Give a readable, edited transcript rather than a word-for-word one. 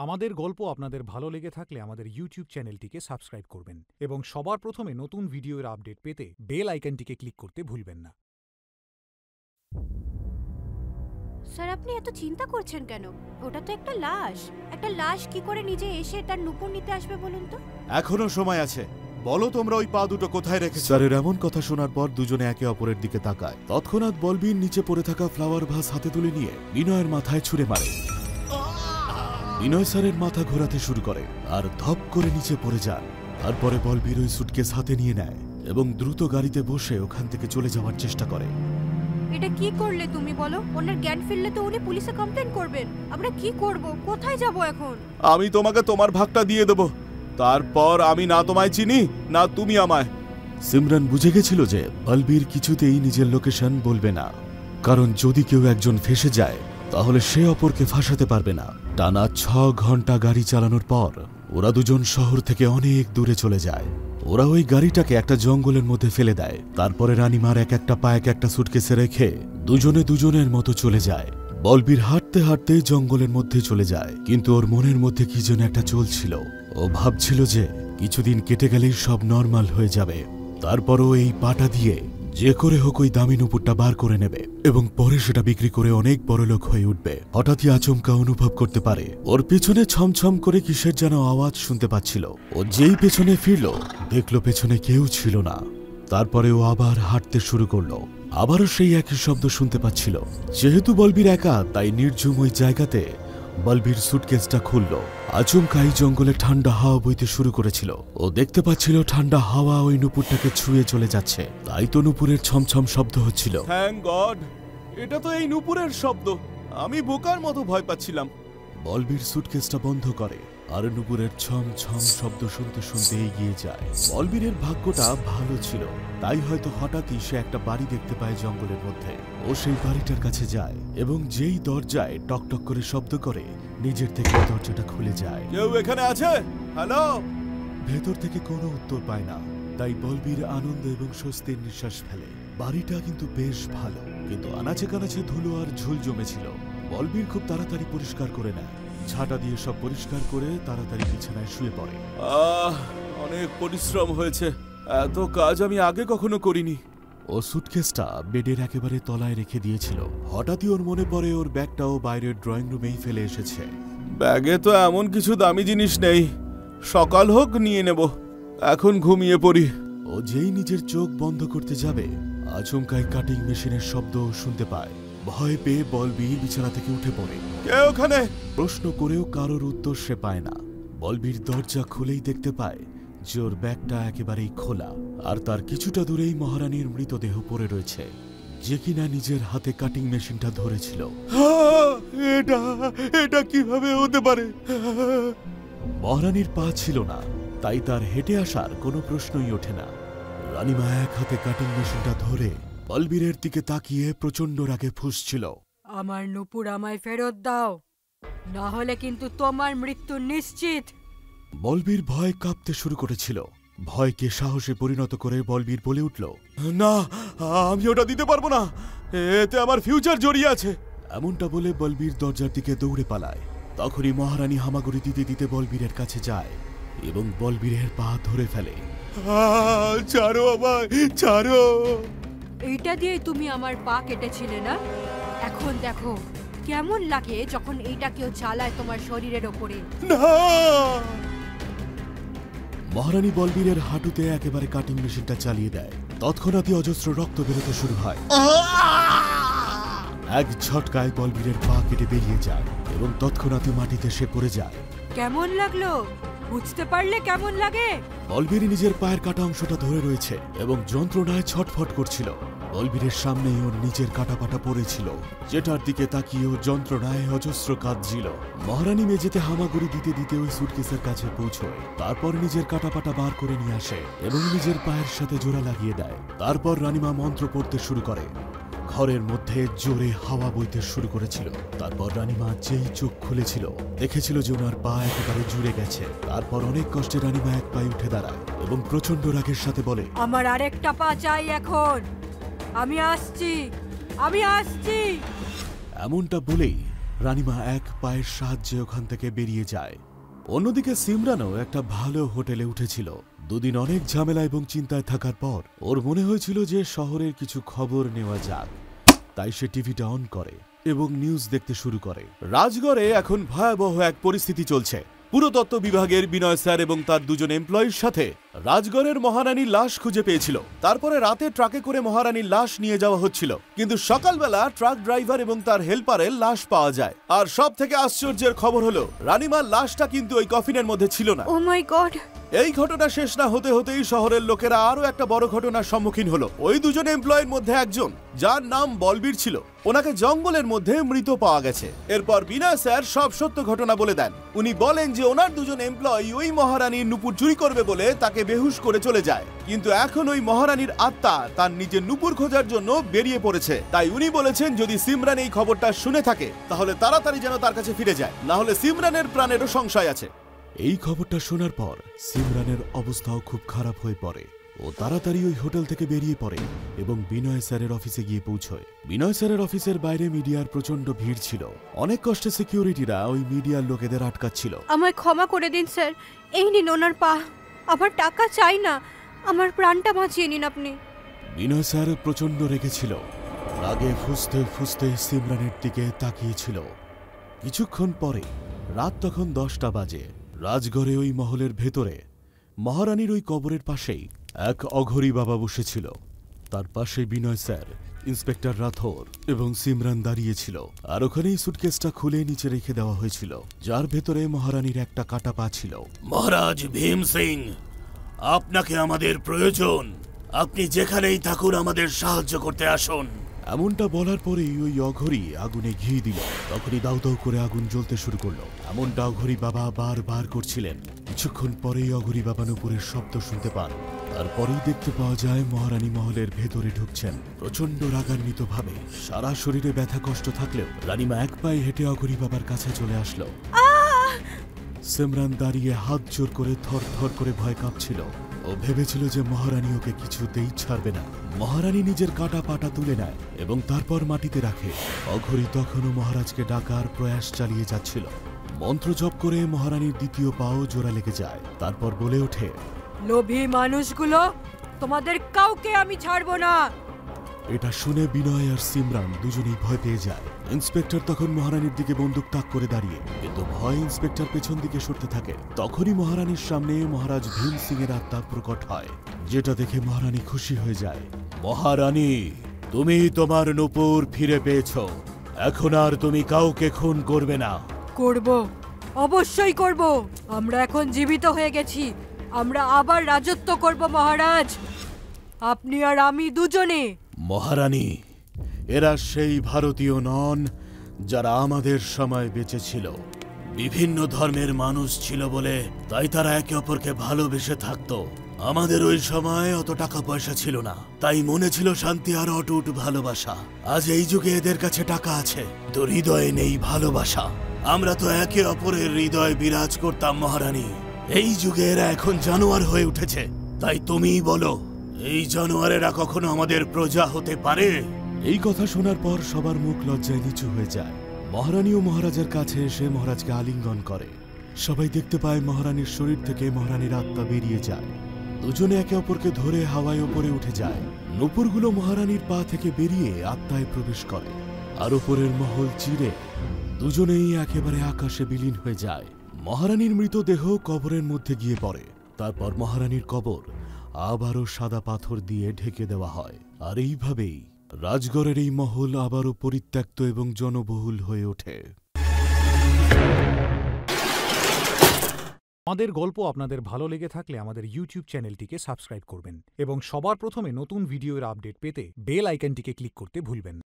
আমাদের গল্প আপনাদের ভালো লেগে থাকলে আমাদের ইউটিউব চ্যানেলটিকে সাবস্ক্রাইব করবেন এবং সবার প্রথমে নতুন ভিডিওর আপডেট পেতে বেল আইকনটিকে ক্লিক করতে ভুলবেন না। স্যার, আপনি এত চিন্তা করছেন কেন? ওটা তো একটা লাশ। একটা লাশ কি করে নিজে এসে তার নুপুর নিতে আসবে বলুন তো? এখনো সময় আছে, বলো তোমরা ওই পা দুটো কোথায় রেখেছো? স্যারের এমন কথা শোনার পর দুজনে একে অপরের দিকে তাকায়। তৎক্ষণাৎ বলবীর নিচে পড়ে থাকা ফ্লাওয়ার ভাস হাতে তুলে নিয়ে বিনয়ের মাথায় ছুঁড়ে মারে। বিনয় স্যারের মাথা ঘোরাতে শুরু করে আর ধপ করে নিচে পড়ে যান। তারপরে বলবীর ওই সুটকেস হাতে নিয়ে নেয় এবং দ্রুত গাড়িতে বসে ওখান থেকে চলে যাওয়ার চেষ্টা করে। এটা কি করলে তুমি বলো? ওনার জ্ঞান ফিরলে তো উনি পুলিশে কমপ্লেন করবেন। আমরা কি করব? কোথায় যাব এখন? আমি তোমাকে তোমার ভাগটা দিয়ে দেব, তারপর আমি না তোমায় চিনি না তুমি আমায়। সিমরান বুঝে গেছিল যে বলবীর কিছুতেই নিজের লোকেশন বলবে না, কারণ যদি কেউ একজন ফেঁসে যায় তাহলে সে অপরকে ফাঁসাতে পারবে না। টানা 6 ঘন্টা গাড়ি চালানোর পর ওরা দুজন শহর থেকে অনেক দূরে চলে যায়। ওরা ওই গাড়িটাকে একটা জঙ্গলের মধ্যে ফেলে দেয়। তারপরে রানিমার এক একটা পা এক একটা সুটকেসে রেখে দুজনে দুজনের মতো চলে যায়। বলবীর হাঁটতে হাঁটতে জঙ্গলের মধ্যে চলে যায়, কিন্তু ওর মনের মধ্যে কি যেন একটা চলছিল। ও ভাবছিল যে কিছুদিন কেটে গেলেই সব নর্মাল হয়ে যাবে, তারপরও এই পাটা দিয়ে যে করে হোক ওই দামি নুপুরটা বার করে নেবে এবং পরে সেটা বিক্রি করে অনেক বড়লোক হয়ে উঠবে। হঠাৎই আচমকা অনুভব করতে পারে ওর পেছনে ছমছম করে কিসের যেন আওয়াজ শুনতে পাচ্ছিল। ও যেই পেছনে ফিরল দেখলো পেছনে কেউ ছিল না। তারপরে ও আবার হাঁটতে শুরু করলো। আবারও সেই একই শব্দ শুনতে পাচ্ছিল। যেহেতু বলবীর একা, তাই নির্ঝুম ওই জায়গাতে বলবীর সুটকেসটা খুলল। আচমকাই জঙ্গলে ঠান্ডা হাওয়া বইতে শুরু করেছিল। ও দেখতে পাচ্ছিল ঠান্ডা হাওয়া ওই নুপুরটাকে ছুঁয়ে চলে যাচ্ছে, তাই তো নুপুরের ছমছম শব্দ হচ্ছিল। থ্যাঙ্ক গড, এটা তো এই নুপুরের শব্দ। আমি বোকার মতো ভয় পাচ্ছিলাম। বলবীর সুটকেসটা বন্ধ করে আর নুপুরের ছমছম শব্দ শুনতে শুনতে এগিয়ে যায়। বলবীরের ভাগ্যটা ভালো ছিল, তাই হয়তো হঠাৎই সে একটা বাড়ি দেখতে পায় জঙ্গলের মধ্যে। ও সেই বাড়িটার কাছে যায় এবং যেই দরজায় টকটক করে শব্দ করে নিজের থেকে দরজাটা খুলে যায়। কেউ এখানে আছে? হ্যালো? ভেতর থেকে কোনো উত্তর পায় না, তাই বলবীর আনন্দ এবং স্বস্তির নিঃশ্বাস ফেলে। বাড়িটা কিন্তু বেশ ভালো, কিন্তু আনাচে কানাচে ধুলো আর ঝুল জমেছিল। বলবীর খুব তাড়াতাড়ি পরিষ্কার করে নেয়। ঝাঁটা দিয়ে সব পরিষ্কার করে তাড়াতাড়ি বিছানায় শুয়ে পড়ে। অনেক পরিশ্রম হয়েছে, এত কাজ আমি আগে কখনো করিনি। ও সুটকেসটা বেডের একেবারে তলায় রেখে দিয়েছিল। হঠাৎই ওর মনে পড়ে ওর ব্যাগটাও বাইরের ড্রয়িং রুমেই ফেলে এসেছে। ব্যাগে তো এমন কিছু দামি জিনিস নেই, সকাল হোক নিয়ে নেব, এখন ঘুমিয়ে পড়ি। ও যেই নিজের চোখ বন্ধ করতে যাবে আচমকাই কাটিং মেশিনের শব্দ শুনতে পায়। ভয় পেয়ে বলবীর বিছানা থেকে উঠে পড়ে। কে ওখানে? প্রশ্ন করেও কারোর উত্তর সে পায় না। বলবীর দরজা খুলেই দেখতে পায় যে ওর ব্যাগটা একেবারেই খোলা, আর তার কিছুটা দূরেই মহারানীর মৃতদেহ পড়ে রয়েছে, যে কিনা নিজের হাতে কাটিং মেশিনটা ধরেছিল। এটা কিভাবে হতে পারে? মহারানীর পা ছিল না, তাই তার হেঁটে আসার কোনো প্রশ্নই ওঠে না। রানীমা এক হাতে কাটিং মেশিনটা ধরে বলবীরের দিকে তাকিয়ে প্রচন্ড রাগে ফুঁসছিল। আমার নুপুর আমায় ফেরত দাও, না হলে কিন্তু তোমার মৃত্যু নিশ্চিত। বলবীর ভয় কাঁপতে শুরু করেছিল। ভয়কে সাহসে পরিণত করে বলবীর বলে উঠল, না, আমি ওটা দিতে পারবো না, এতে আমার ফিউচার জড়িয়ে আছে। এমনটা বলে বলবীর দরজার দিকে দৌড়ে পালায়। তখনই মহারানী হামাগুড়ি দিতে দিতে বলবীরের কাছে যায় এবং বলবীরের পা ধরে ফেলে। ছাড়ো আমায়, ছাড়ো। এইটা দিয়ে তুমি আমার পা কেটেছিলে না? এখন দেখো কেমন লাগে যখন এইটা কেউ চালায় তোমার শরীরের ওপরে। মহারানী বলবীরের হাঁটুতে একেবারে কাটিং মেশিনটা চালিয়ে দেয়। তৎক্ষণাৎই অজস্র রক্ত বেরোতে শুরু হয়। এক ঝটকায় বলবীরের পা কেটে বেরিয়ে যায় এবং তৎক্ষণাৎই মাটিতে সে পড়ে যায়। কেমন লাগলো? বুঝতে পারলে কেমন লাগে? বলবীর নিজের পায়ের কাটা অংশটা ধরে রয়েছে এবং যন্ত্রণায় ছটফট করছিল। বলবীরের সামনেই ওর নিজের কাটাপাটা পড়েছিল, যেটার দিকে তাকিয়ে ও যন্ত্রণায় অজস্র কাঁদছিল। মহারানী মেঝেতে হামাগুড়ি দিতে দিতে ওই সুটকেসের কাছে পৌঁছয়। তারপর নিজের কাটাপাটা বার করে নিয়ে আসে এবং নিজের পায়ের সাথে জোড়া লাগিয়ে দেয়। তারপর রানীমা মন্ত্র পড়তে শুরু করে। ঘরের মধ্যে জোরে হাওয়া বইতে শুরু করেছিল। তারপর রানীমা যেই চোখ খুলেছিল দেখেছিল যে ওনার পা একেবারে জুড়ে গেছে। তারপর অনেক কষ্টে রানীমা এক পায়ে উঠে দাঁড়ায় এবং প্রচন্ড রাগের সাথে বলে, আমার আরেকটা পা চাই এখন, আমি আসছি, আমি আসছি। এমনটা বলেই রানিমা এক পায়ের সাহায্যে ওখান থেকে বেরিয়ে যায়। অন্যদিকে সিমরানও একটা ভালো হোটেলে উঠেছিল। দুদিন অনেক ঝামেলা এবং চিন্তায় থাকার পর ওর মনে হয়েছিল যে শহরের কিছু খবর নেওয়া যাক। তাই সে টিভিটা অন করে এবং নিউজ দেখতে শুরু করে। রাজগড়ে এখন ভয়াবহ এক পরিস্থিতি চলছে। পুরাতত্ত্ব বিভাগের বিনয় স্যার এবং তার দুজন এমপ্লয়ির সাথে রাজগড়ের মহারানীর লাশ খুঁজে পেয়েছিল। তারপরে রাতে ট্রাকে করে মহারানীর লাশ নিয়ে যাওয়া হচ্ছিল, কিন্তু সকালবেলা ট্রাক ড্রাইভার এবং তার হেল্পারের লাশ পাওয়া যায়। আর সব থেকে আশ্চর্যের খবর হলো রানিমার লাশটা কিন্তু ওই কফিনের মধ্যে ছিল না। ও মাই গড! এই ঘটনা শেষ না হতে হতেই শহরের লোকেরা আরো একটা বড় ঘটনার সম্মুখীন হলো। ওই দুজন এমপ্লয়ের মধ্যে একজন, যার নাম বলবীর ছিল, ওনাকে জঙ্গলের মধ্যে মৃত পাওয়া গেছে। এরপর বিনয় স্যার সব সত্য ঘটনা বলে দেন। উনি বলেন যে ওনার দুজন এমপ্লয়ি ওই মহারানীর নুপুর চুরি করবে বলে তাকে বেহুশ করে চলে যায়, কিন্তু এখন ওই মহারানীর আত্মা তার নিজের নুপুর খোঁজার জন্য বেরিয়ে পড়েছে। তাই উনি বলেছেন যদি সিমরান এই খবরটা শুনে থাকে তাহলে তাড়াতাড়ি যেন তার কাছে ফিরে যায়, না হলে সিমরানের প্রাণেরও সংশয় আছে। এই খবরটা শোনার পর সিমরানের অবস্থাও খুব খারাপ হয়ে পড়ে। ও তাড়াতাড়ি ওই হোটেল থেকে বেরিয়ে পড়ে এবং বিনয় স্যারের অফিসে গিয়ে পৌঁছয়। বিনয় স্যারের অফিসের বাইরে মিডিয়ার প্রচন্ড ভিড় ছিল। অনেক কষ্টে সিকিউরিটিরা ওই মিডিয়ার লোকেদের আটকাচ্ছিল। আমায় ক্ষমা করে দিন স্যার, এই নিন ওনার পা। আমার টাকা চাই না, আমার প্রাণটা বাঁচিয়ে নিন আপনি। বিনয় স্যার প্রচন্ড রেগেছিল। রাগে ফুঁসতে ফুঁসতে সিমরানের দিকে তাকিয়েছিল। কিছুক্ষণ পরে রাত তখন 10টা বাজে। রাজগড়ে ওই মহলের ভেতরে মহারানীর ওই কবরের পাশেই এক অঘরী বাবা বসেছিল। তার পাশে বিনয় স্যার, ইন্সপেক্টর রাথোর এবং সিমরান দাঁড়িয়েছিল। আর ওখানেই সুটকেসটা খুলে নিচে রেখে দেওয়া হয়েছিল, যার ভেতরে মহারানীর একটা কাটা পা ছিল। মহারাজ ভীম সিং, আপনাকে আমাদের প্রয়োজন। আপনি যেখানেই থাকুন আমাদের সাহায্য করতে আসুন। এমনটা বলার পরেই ওই অঘরী আগুনে ঘি দিল। তখনই দাউ দাউ করে আগুন জ্বলতে শুরু করলো। এমনটা অঘরী বাবা বারবার করছিলেন। কিছুক্ষণ পরেই অঘরী বাবা নুপুরের শব্দ শুনতে পান। তারপরেই দেখতে পাওয়া যায় মহারানী মহলের ভেতরে ঢুকছেন প্রচন্ড রাগান্বিত ভাবে। সারা শরীরে ব্যথা কষ্ট থাকলেও রানীমা এক পায়ে হেঁটে অঘরী বাবার কাছে চলে আসলো। সিমরান দাঁড়িয়ে হাত জোর করে থর থর করে ভয় কাঁপছিল। ও ভেবেছিল যে মহারানী ওকে কিছুতেই ছাড়বে না। মহারানী নিজের কাটা পাটা তুলে নেয় এবং তারপর মাটিতে রাখে। অঘরী তখনও মহারাজকে ডাকার প্রয়াস চালিয়ে যাচ্ছিল। মন্ত্র জপ করে মহারানীর দ্বিতীয় পাও জোড়া লেগে যায়। তারপর বলে ওঠে, লোভী মানুষগুলো, তোমাদের কাউকে আমি ছাড়বো না। এটা শুনে বিনয় আর সিমরান দুজনেই ভয় পেয়ে যায়। ইন্সপেক্টর তখন মহারানীর দিকে বন্দুক তাক করে দাঁড়িয়ে, কিন্তু ভয় ইন্সপেক্টর পেছন দিকে সরতে থাকে। তখনই মহারানীর সামনে মহারাজ ভীম সিং এর আত্মা প্রকট হয়, যেটা দেখে মহারানী খুশি হয়ে যায়। মহারানী, তুমি তোমার নূপুর ফিরে পেয়েছ। এখন আর তুমি কাউকে খুন করবে না। করব, অবশ্যই করব। আমরা এখন জীবিত হয়ে গেছি, আমরা আবার রাজত্ব করব মহারাজ, আপনি আর আমি দুজনে। মহারানী, এরা সেই ভারতীয় নন যারা আমাদের সময় বেঁচে ছিল। বিভিন্ন ধর্মের মানুষ ছিল বলে তাই তারা একে অপরকে ভালোবেসে থাকতো। আমাদের ওই সময় অত টাকা পয়সা ছিল না, তাই মনে ছিল শান্তি আর অটুট ভালোবাসা। আজ এই যুগে এদের কাছে টাকা আছে, তো হৃদয়ে নেই ভালোবাসা। আমরা তো একে অপরের হৃদয়ে বিরাজ করতাম মহারানী। এই যুগে এরা এখন জানোয়ার হয়ে উঠেছে। তাই তুমিই বলো, এই জানোয়ারেরা কখনো আমাদের প্রজা হতে পারে? এই কথা শোনার পর সবার মুখ লজ্জায় নিচু হয়ে যায়। মহারানী ও মহারাজের কাছে এসে মহারাজকে আলিঙ্গন করে। সবাই দেখতে পায় মহারানীর শরীর থেকে মহারানীর আত্মা বেরিয়ে যায়। দুজনে একে অপরকে ধরে হাওয়ায় ওপরে উঠে যায়। নূপুরগুলো মহারানীর পা থেকে বেরিয়ে আত্মায় প্রবেশ করে, আর ওপরের মহল চিরে দুজনেই একেবারে আকাশে বিলীন হয়ে যায়। মহারানীর মৃতদেহ কবরের মধ্যে গিয়ে পড়ে। তারপর মহারানীর কবর আবারও সাদা পাথর দিয়ে ঢেকে দেওয়া হয়। আর এইভাবেই রাজগড়ের এই মহল আবারও পরিত্যক্ত এবং জনবহুল হয়ে ওঠে। আমাদের গল্প আপনাদের ভালো লেগে থাকলে আমাদের ইউটিউব চ্যানেলটিকে সাবস্ক্রাইব করবেন এবং সবার প্রথমে নতুন ভিডিওর আপডেট পেতে বেল আইকনটিকে ক্লিক করতে ভুলবেন না।